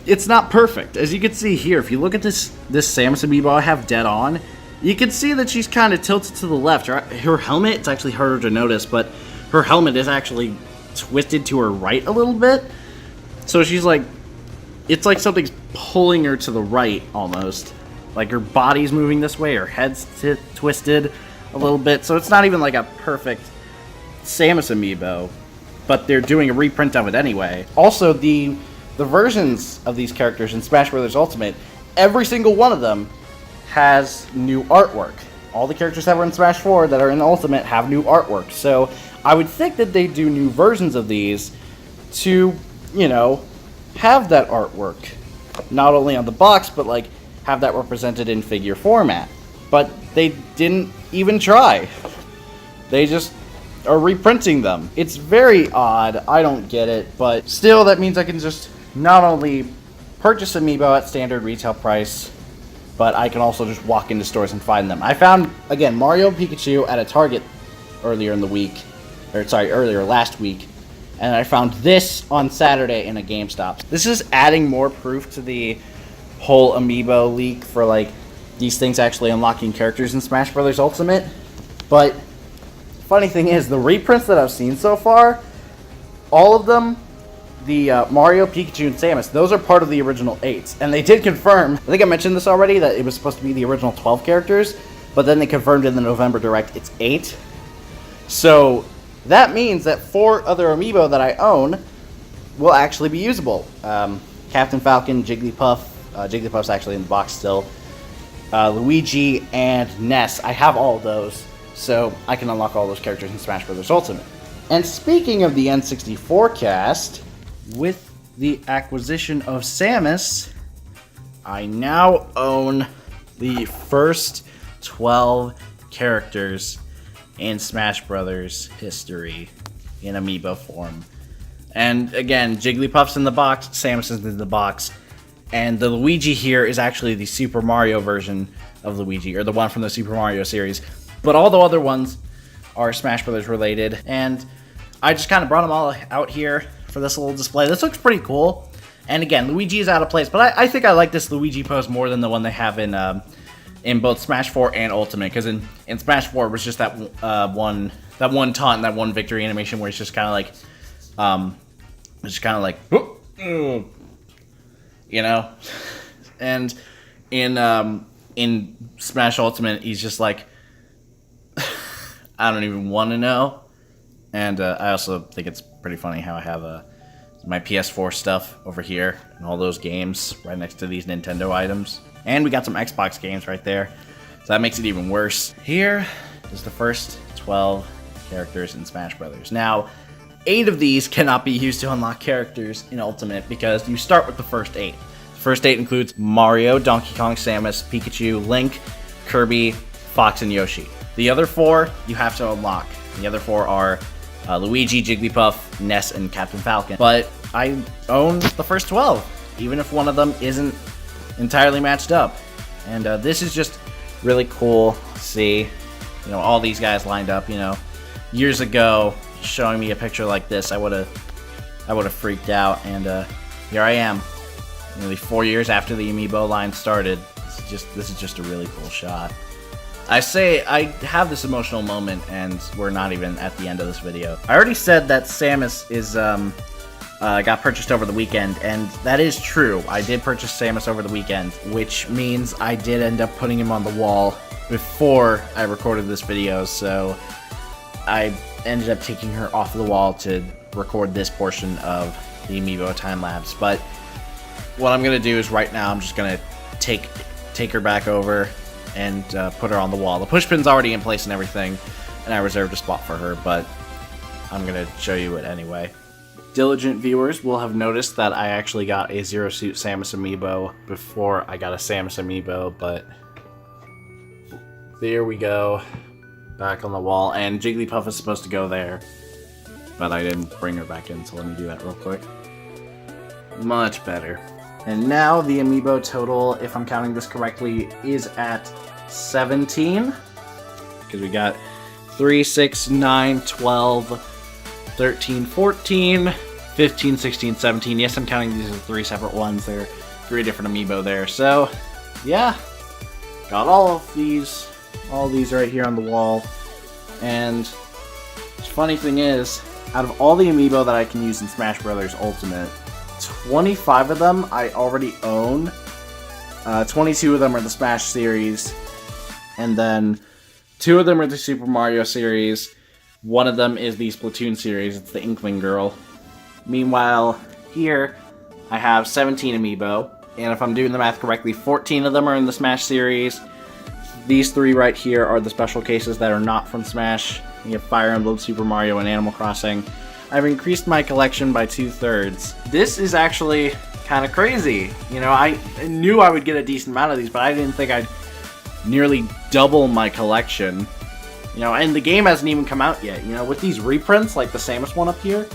it's not perfect. As you can see here, if you look at this Samus amiibo I have dead on, you can see that she's kind of tilted to the left. Her helmet, it's actually harder to notice, but her helmet is actually twisted to her right a little bit. So she's like, it's like something's pulling her to the right almost. Like her body's moving this way, her head's twisted a little bit. So it's not even like a perfect Samus amiibo, but they're doing a reprint of it anyway. Also, the versions of these characters in Smash Bros. Ultimate, every single one of them has new artwork. All the characters that were in Smash 4 that are in Ultimate have new artwork. So I would think that they do new versions of these to, you know, have that artwork. Not only on the box, but like have that represented in figure format. But they didn't even try. They just are reprinting them. It's very odd. I don't get it. But still, that means I can just not only purchase amiibo at standard retail price, but I can also just walk into stores and find them. I found, again, Mario and Pikachu at a Target earlier last week, and I found this on Saturday in a GameStop. This is adding more proof to the whole amiibo leak for, like, these things actually unlocking characters in Smash Bros. Ultimate. But funny thing is, the reprints that I've seen so far, all of them, the Mario, Pikachu, and Samus, those are part of the original 8. And they did confirm, I think I mentioned this already, that it was supposed to be the original 12 characters, but then they confirmed in the November Direct it's 8. So that means that 4 other amiibo that I own will actually be usable. Captain Falcon, Jigglypuff, Jigglypuff's actually in the box still, Luigi, and Ness. I have all of those, so I can unlock all those characters in Smash Bros. Ultimate. And speaking of the N64 cast, with the acquisition of Samus, I now own the first 12 characters in Smash Brothers history in amiibo form. And again, Jigglypuff's in the box, Samus is in the box, and the Luigi here is actually the Super Mario version of Luigi, or the one from the Super Mario series. But all the other ones are Smash Brothers related, and I just kind of brought them all out here for this little display. This looks pretty cool. And again, Luigi is out of place, but I think I like this Luigi pose more than the one they have in both Smash 4 and Ultimate, because in Smash 4 it was just that one taunt, that one victory animation where it's just kind of like, you know, and in Smash Ultimate he's just like, I don't even want to know. And I also think it's pretty funny how I have my PS4 stuff over here and all those games right next to these Nintendo items. And we got some Xbox games right there, so that makes it even worse. Here is the first 12 characters in Smash Brothers. Now, 8 of these cannot be used to unlock characters in Ultimate because you start with the first 8. The first 8 includes Mario, Donkey Kong, Samus, Pikachu, Link, Kirby, Fox, and Yoshi. The other 4 you have to unlock. The other 4 are Luigi, Jigglypuff, Ness, and Captain Falcon. But I own the first 12, even if one of them isn't entirely matched up. And this is just really cool to see, you know, all these guys lined up. You know, years ago, showing me a picture like this, I would have freaked out. And here I am, nearly 4 years after the amiibo line started. This is just a really cool shot. I say I have this emotional moment, and we're not even at the end of this video. I already said that Samus is got purchased over the weekend, and that is true. I did purchase Samus over the weekend, which means I did end up putting him on the wall before I recorded this video, so I ended up taking her off the wall to record this portion of the amiibo time-lapse. But what I'm going to do is right now I'm just going to take her back over and put her on the wall. The pushpin's already in place and everything, and I reserved a spot for her, but I'm going to show you it anyway. Diligent viewers will have noticed that I actually got a Zero Suit Samus amiibo before I got a Samus amiibo, but there we go, back on the wall, and Jigglypuff is supposed to go there, but I didn't bring her back in, so let me do that real quick. Much better. And now the amiibo total, if I'm counting this correctly, is at 17. Because we got 3, 6, 9, 12, 13, 14, 15, 16, 17. Yes, I'm counting these as 3 separate ones. There are 3 different amiibo there. So, yeah. Got all of these right here on the wall. And the funny thing is, out of all the amiibo that I can use in Smash Bros. Ultimate, 25 of them I already own. 22 of them are the Smash series, and then 2 of them are the Super Mario series. 1 of them is the Splatoon series. It's the Inkling Girl. Meanwhile, here I have 17 amiibo, and if I'm doing the math correctly, 14 of them are in the Smash series. These 3 right here are the special cases that are not from Smash. You have Fire Emblem, Super Mario, and Animal Crossing. I've increased my collection by 2/3. This is actually kind of crazy. You know, I knew I would get a decent amount of these, but I didn't think I'd nearly double my collection. You know, and the game hasn't even come out yet. You know, with these reprints, like the Samus one up here,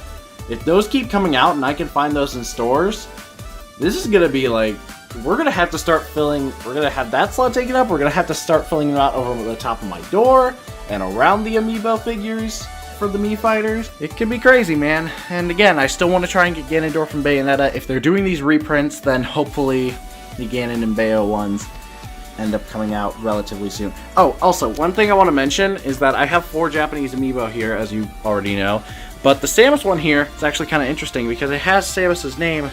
if those keep coming out and I can find those in stores, this is gonna be like, we're gonna have to start filling, we're gonna have that slot taken up, we're gonna have to start filling them out over the top of my door and around the amiibo figures for the Mii fighters. It can be crazy, man. And again, I still want to try and get Ganondorf and Bayonetta. If they're doing these reprints, then hopefully the Ganon and Bayo ones end up coming out relatively soon. Oh, also, one thing I want to mention is that I have 4 Japanese amiibo here, as you already know. But the Samus one here is actually kind of interesting because it has Samus's name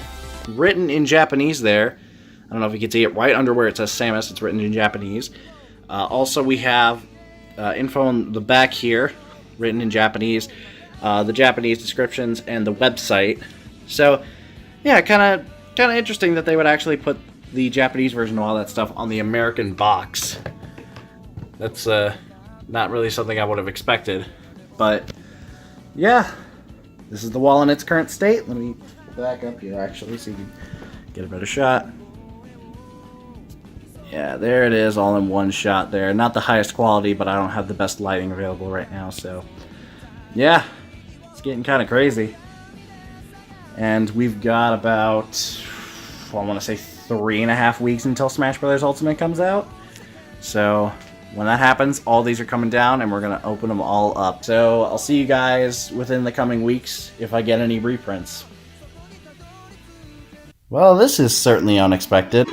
written in Japanese there. I don't know if you can see it right under where it says Samus. It's written in Japanese. Also, we have info on the back here, written in Japanese, the Japanese descriptions, and the website. So, yeah, kind of interesting that they would actually put the Japanese version of all that stuff on the American box. That's not really something I would have expected. But, yeah, this is the wall in its current state. Let me back up here, actually, so you can get a better shot. Yeah, there it is, all in one shot there. Not the highest quality, but I don't have the best lighting available right now, so yeah, it's getting kind of crazy. And we've got about, I want to say 3.5 weeks until Smash Bros. Ultimate comes out. So when that happens, all these are coming down, and we're going to open them all up. So I'll see you guys within the coming weeks if I get any reprints. Well, this is certainly unexpected.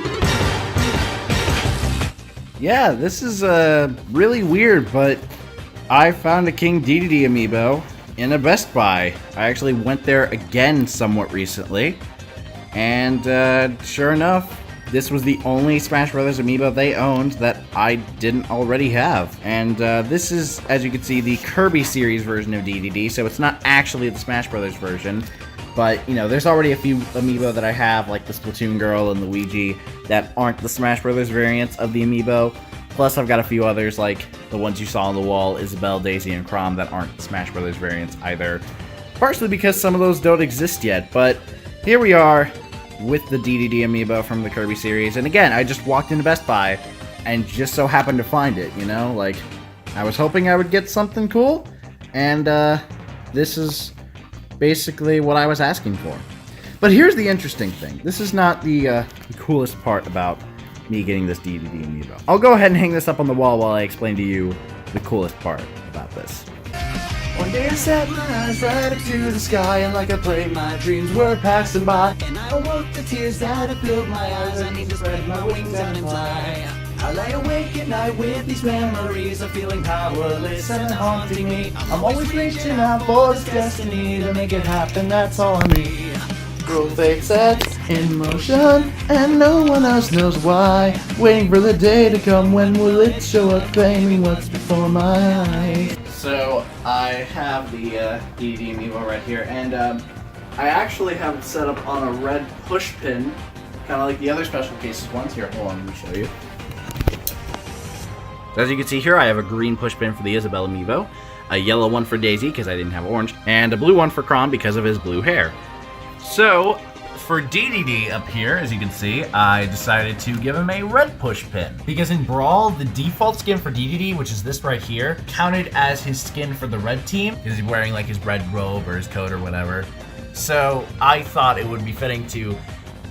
Yeah, this is really weird, but I found a King Dedede amiibo in a Best Buy. I actually went there again somewhat recently, and sure enough, this was the only Smash Brothers amiibo they owned that I didn't already have. And this is, as you can see, the Kirby series version of DDD, so it's not actually the Smash Brothers version. But, you know, there's already a few amiibo that I have, like the Splatoon Girl and Luigi, that aren't the Smash Brothers variants of the amiibo. Plus, I've got a few others, like the ones you saw on the wall, Isabelle, Daisy, and Chrom, that aren't Smash Brothers variants either. Partially because some of those don't exist yet, but here we are with the DDD amiibo from the Kirby series. And again, I just walked into Best Buy and just so happened to find it, you know? Like, I was hoping I would get something cool, and this is basically what I was asking for. But here's the interesting thing. This is not the coolest part about me getting this DDD amiibo. I'll go ahead and hang this up on the wall while I explain to you the coolest part about this. One day I set my eyes right up to the sky, and like I prayed, my dreams were passing by. And I awoke to tears that had filled my eyes. I need to spread my wings and fly. I lay awake at night with these memories of feeling powerless and haunting me. I'm always reaching out for this destiny to make it happen, that's all I need. Growth fate sets in motion, and no one else knows why. Waiting for the day to come, when will it show up, claiming what's before my eyes. So, I have the DDD amiibo right here, and I actually have it set up on a red push pin, kind of like the other special cases ones. Here, hold on, let me show you. So as you can see here, I have a green push pin for the Isabelle amiibo, a yellow one for Daisy because I didn't have orange, and a blue one for Chrom because of his blue hair. So, for DDD up here, as you can see, I decided to give him a red push pin. Because in Brawl, the default skin for DDD, which is this right here, counted as his skin for the red team, because he's wearing like his red robe or his coat or whatever. So I thought it would be fitting to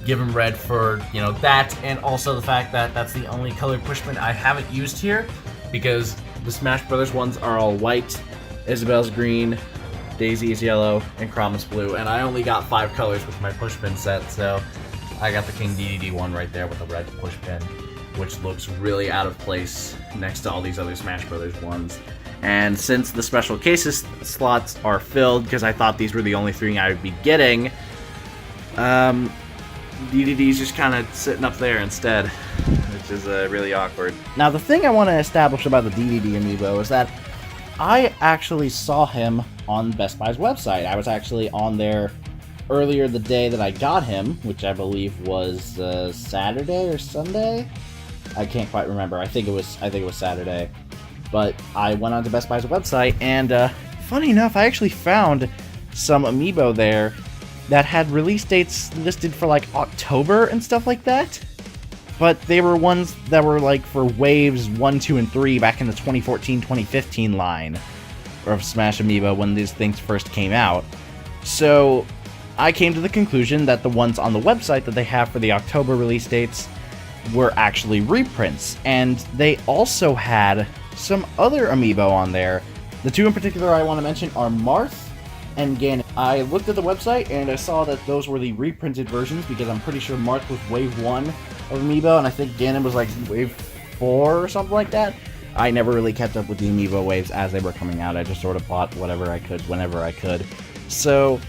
give him red for, you know, that, and also the fact that that's the only color push pin I haven't used here, because the Smash Brothers ones are all white, Isabelle's green, Daisy is yellow, and Chrom is blue, and I only got 5 colors with my push pin set, so I got the King DDD one right there with the red push pin, which looks really out of place next to all these other Smash Brothers ones. And since the special cases slots are filled, because I thought these were the only 3 I would be getting, DDD's just kind of sitting up there instead, which is really awkward. Now, the thing I want to establish about the DDD amiibo is that I actually saw him on Best Buy's website. I was actually on there earlier the day that I got him, which I believe was Saturday or Sunday. I can't quite remember. I think it was Saturday. But I went onto Best Buy's website, and funny enough, I actually found some amiibo there that had release dates listed for like October and stuff like that. But they were ones that were like for waves 1, 2, and 3 back in the 2014-2015 line of Smash Amiibo when these things first came out. So I came to the conclusion that the ones on the website that they have for the October release dates were actually reprints. And they also had some other Amiibo on there. The 2 in particular I want to mention are Marth and Ganon. I looked at the website and I saw that those were the reprinted versions, because I'm pretty sure Marth was wave 1 of Amiibo, and I think Ganon was like wave 4 or something like that. I never really kept up with the Amiibo waves as they were coming out. I just sort of bought whatever I could whenever I could. So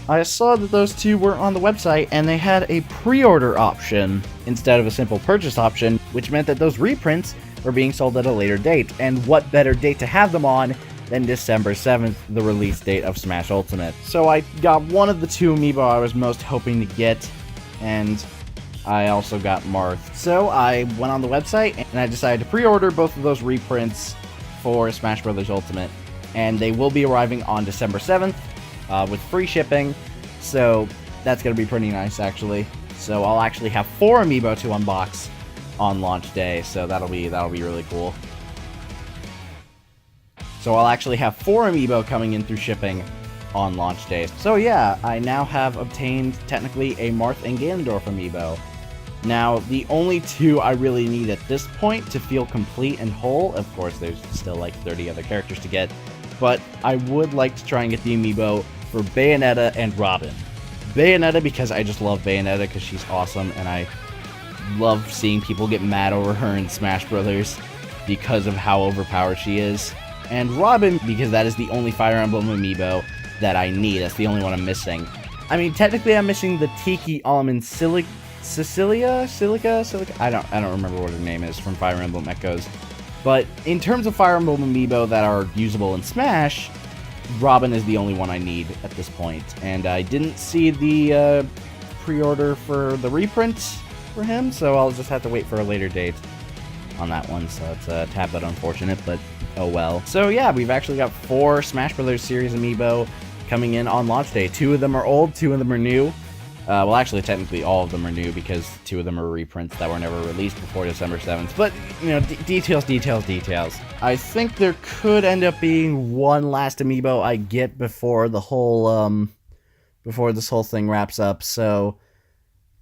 I saw that those 2 were on the website, and they had a pre-order option instead of a simple purchase option, which meant that those reprints were being sold at a later date. And what better date to have them on than December 7th, the release date of Smash Ultimate. So I got one of the 2 amiibo I was most hoping to get, and I also got Marth. So I went on the website and I decided to pre-order both of those reprints for Smash Bros. Ultimate, and they will be arriving on December 7th with free shipping, so that's going to be pretty nice actually. So I'll actually have 4 amiibo to unbox on launch day, so that'll be really cool. So I'll actually have 4 amiibo coming in through shipping on launch day. So yeah, I now have obtained technically a Marth and Ganondorf amiibo. Now, the only 2 I really need at this point to feel complete and whole, of course there's still like 30 other characters to get, but I would like to try and get the amiibo for Bayonetta and Robin. Bayonetta because I just love Bayonetta because she's awesome, and I love seeing people get mad over her in Smash Brothers because of how overpowered she is. And Robin because that is the only Fire Emblem amiibo that I need. That's the only one I'm missing. I mean, technically I'm missing the Tiki Almond Silica? I don't remember what her name is from Fire Emblem Echoes. But in terms of Fire Emblem amiibo that are usable in Smash, Robin is the only one I need at this point. And I didn't see the pre-order for the reprint for him, so I'll just have to wait for a later date on that one. So it's a tad bit unfortunate, but oh well. So yeah, we've actually got 4 Smash Brothers series amiibo coming in on launch day. 2 of them are old, 2 of them are new. Well, actually, technically, all of them are new because 2 of them are reprints that were never released before December 7th. But, you know, details. I think there could end up being one last amiibo I get before the whole, before this whole thing wraps up. So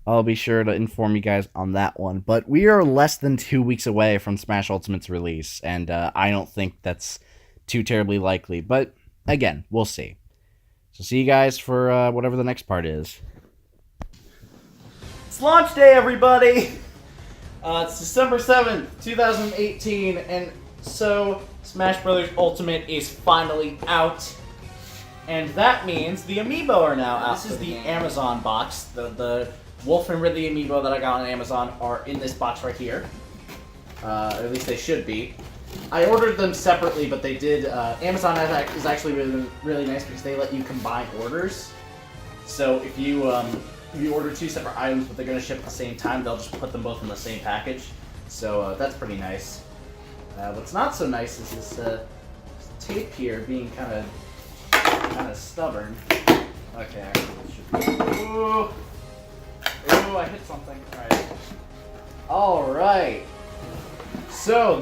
I'll be sure to inform you guys on that one. But we are less than 2 weeks away from Smash Ultimate's release, and I don't think that's too terribly likely. But, again, we'll see. So see you guys for whatever the next part is. It's launch day, everybody! It's December 7th, 2018, and so Smash Bros. Ultimate is finally out. And that means the amiibo are now out. This is the Amazon box. The Wolf and Ridley amiibo that I got on Amazon are in this box right here. At least they should be. I ordered them separately, but they did. Amazon is actually really nice because they let you combine orders. So if you order 2 separate items, but they're going to ship at the same time, they'll just put them both in the same package. So that's pretty nice. What's not so nice is this tape here being kind of stubborn. Okay, actually, it should be. Ooh, I hit something. All right. So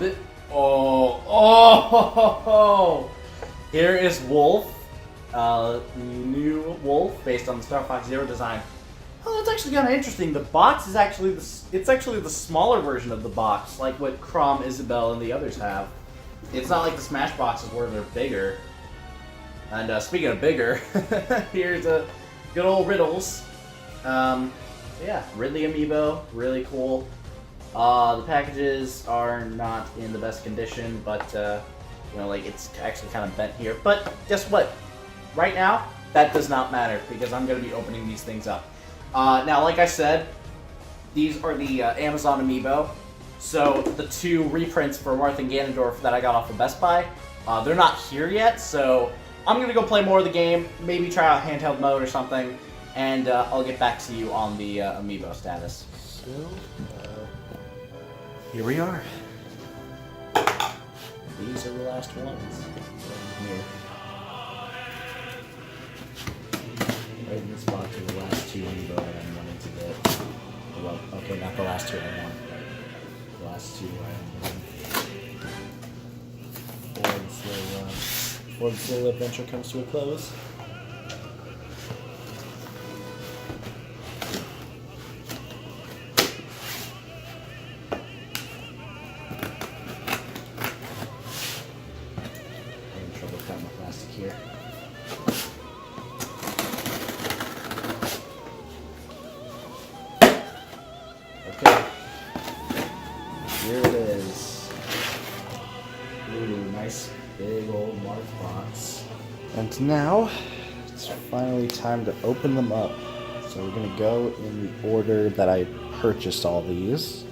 here is Wolf, the new Wolf based on the Star Fox Zero design. Oh, that's actually kind of interesting. The box is actually the smaller version of the box, like what Chrom, Isabelle, and the others have. It's not like the Smash boxes where they're bigger. And speaking of bigger, here's a good old Riddles. Yeah, Ridley amiibo, really cool. The packages are not in the best condition, but you know, like it's actually kind of bent here. But guess what? Right now, that does not matter because I'm going to be opening these things up. Now, like I said, these are the Amazon amiibo. So the 2 reprints for Marth and Ganondorf that I got off of Best Buy, they're not here yet. So I'm gonna go play more of the game, maybe try out handheld mode or something, and I'll get back to you on the amiibo status. So here we are. These are the last ones. Here. Right in this box are the last 2 amiibo that I'm wanting to get. Well, okay, not the last 2 I want, but the last 2 I am wanting. Before the slow adventure comes to a close. I'm having trouble cutting the plastic here. Okay, here it is. Ooh, nice big old Marth box. And now, it's finally time to open them up. So we're gonna go in the order that I purchased all these.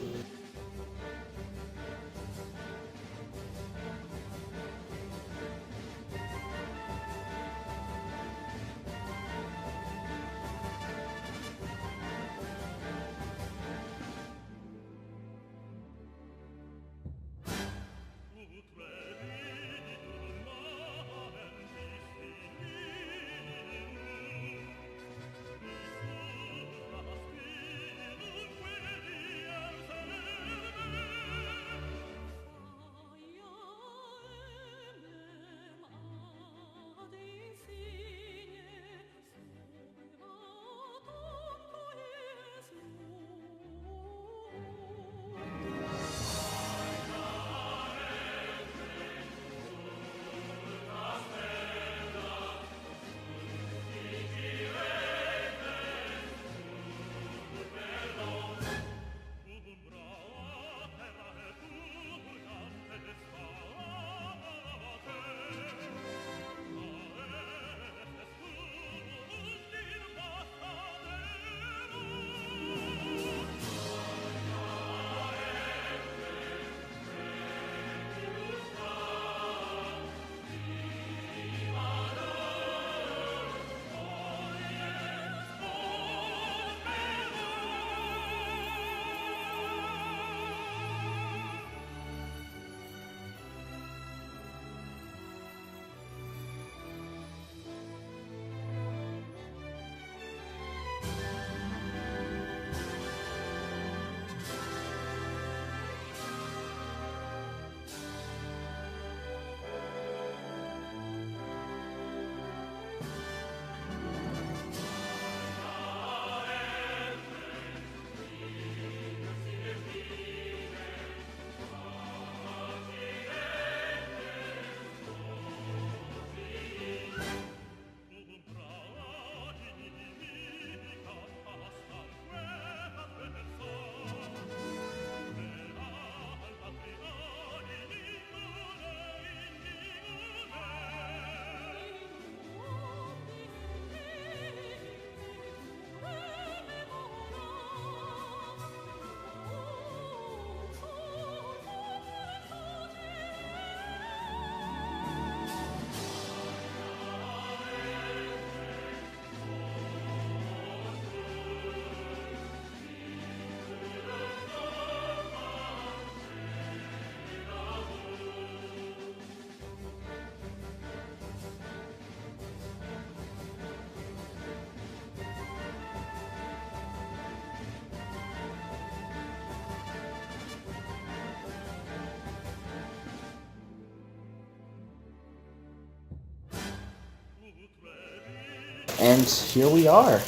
And here we are.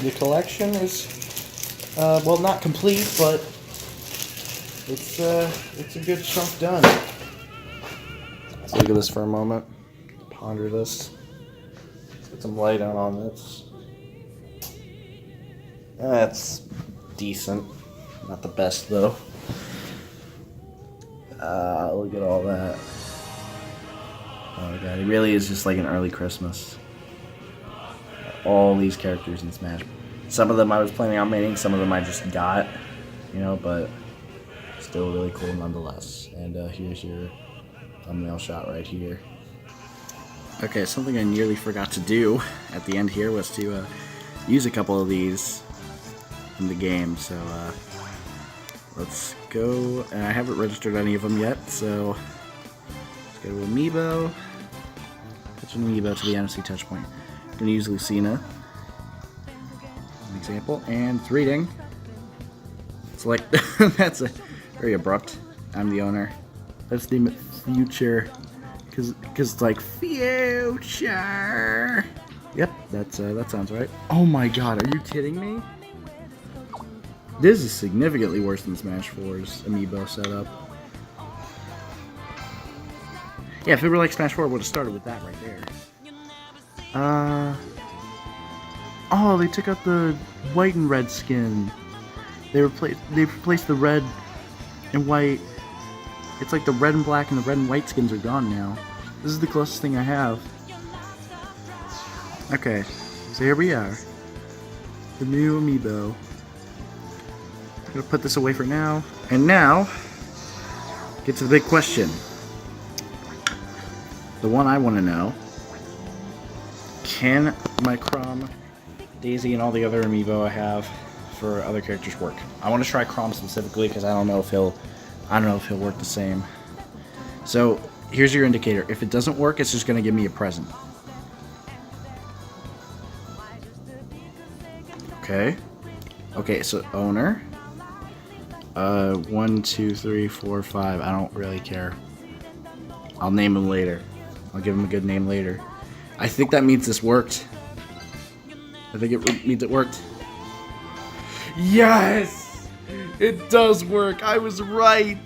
The collection is, well, not complete, but it's a good chunk done. Let's look at this for a moment. Ponder this. Let's get some light on this. That's decent. Not the best, though. Look at all that. Oh god, it really is just like an early Christmas. All these characters in Smash. Some of them I was planning on making, some of them I just got, you know, but still really cool nonetheless. And here's your thumbnail shot right here. Okay, something I nearly forgot to do at the end here was to use a couple of these in the game, so let's go. And I haven't registered any of them yet, so let's go to Amiibo. Touch an Amiibo to the NFC touch point. I'm going to use Lucina, an example, and it's reading. It's like, that's a very abrupt. I'm the owner. Let's name it Future, because it's like Future. Yep, that sounds right. Oh my god, are you kidding me? This is significantly worse than Smash 4's Amiibo setup. Yeah, if it were like Smash 4, it would have started with that right there. Oh, they took out the white and red skin. They replaced the red and white. It's like the red and black and the red and white skins are gone now. This is the closest thing I have. Okay, so here we are. The new Amiibo. I'm gonna put this away for now. And now, get to the big question. The one I want to know. Can my Chrom, Daisy, and all the other Amiibo I have for other characters work? I want to try Chrom specifically because I don't know if he'll work the same. So here's your indicator. If it doesn't work, it's just gonna give me a present. Okay. Okay, so owner. 1, 2, 3, 4, 5. I don't really care. I'll name him later. I'll give him a good name later. I think that means this worked. I think it means it worked. Yes! It does work. I was right.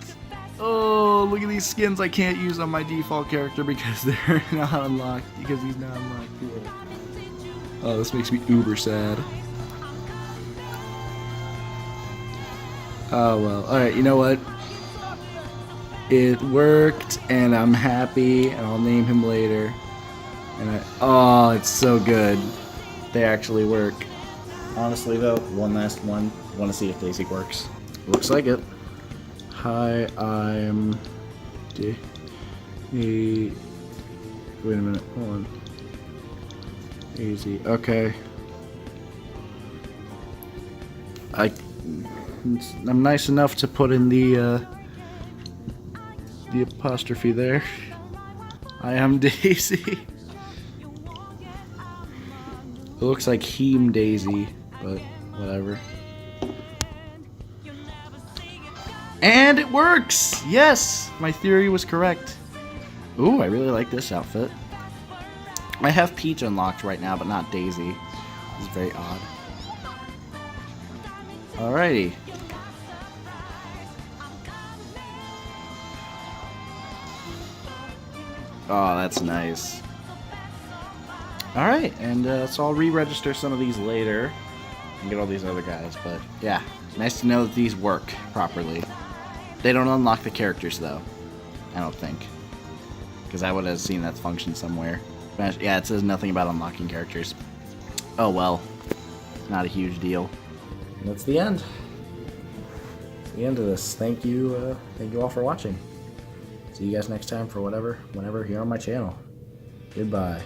Oh, look at these skins I can't use on my default character because they're not unlocked. Because he's not unlocked here. Oh, this makes me uber sad. Oh well. Alright, you know what? It worked and I'm happy and I'll name him later. And oh, it's so good. They actually work. Honestly though, one last one. I want to see if Daisy works. Looks like it. Hi, I'm Wait a minute, hold on. Daisy. Okay. I'm nice enough to put in the apostrophe there. I am Daisy. It looks like Heem Daisy, but whatever. And it works! Yes! My theory was correct. Ooh, I really like this outfit. I have Peach unlocked right now, but not Daisy. It's very odd. Alrighty. Oh, that's nice. Alright, and so I'll re-register some of these later and get all these other guys, but yeah, nice to know that these work properly. They don't unlock the characters though, I don't think, because I would have seen that function somewhere. But yeah, it says nothing about unlocking characters. Oh well, not a huge deal. And that's the end. That's the end of this. Thank you all for watching. See you guys next time for whenever here on my channel. Goodbye.